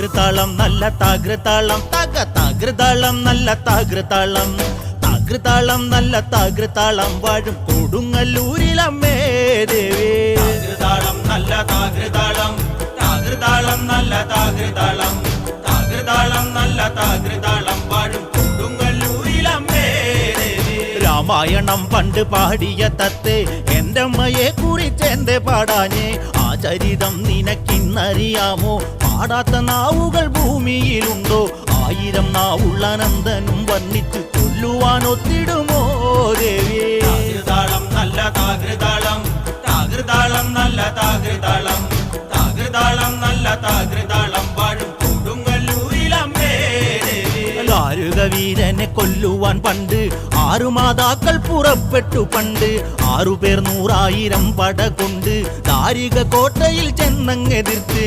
താകൃതാളം നല്ല താകൃതാളം താകൃതാളം നല്ല താകൃതാളം താകൃതാളം നല്ല താകൃതാളം വാഴും കൊടുങ്ങല്ലൂരിലമ്മേ ദേവി താകൃതാളം നല്ല താകൃതാളം താകൃതാളം നല്ല താകൃതാളം താകൃതാളം നല്ല താകൃതാളം വാഴും കൊടുങ്ങല്ലൂരിലമ്മേ ദേവി രാമായണം പണ്ട് പാടിയ തത്തേ എന്റെ അമ്മയെ കുറിച്ച് എന്റെ പാടാഞ്ഞേ ആ ചരിതം നിനക്കിന്നറിയാമോ പാടാത്ത നാവുകൾ ഭൂമിയിലുണ്ടോ ആയിരം നാവുള്ള നന്ദനും വർണ്ണിച്ചു ചൊല്ലുവാൻ ഒത്തിടുമോ ദേവി താകൃതാളം നല്ല താകൃതാളം താകൃതാളം നല്ല താകൃതാളം താകൃതാളം നല്ല താകൃതാളം വാഴും കൊടുങ്ങല്ലൂരിലമ്മേ ദേവി ദാരുക വീരനെ കൊല്ലുവാൻ പണ്ട് 6 മാതാക്കൾ പുറപ്പെട്ടു പണ്ട് 6 പേർ 100,000 പട കൊണ്ട് ദാരിക കോട്ടയിൽ ചെന്നങ്ങെതിർത്ത്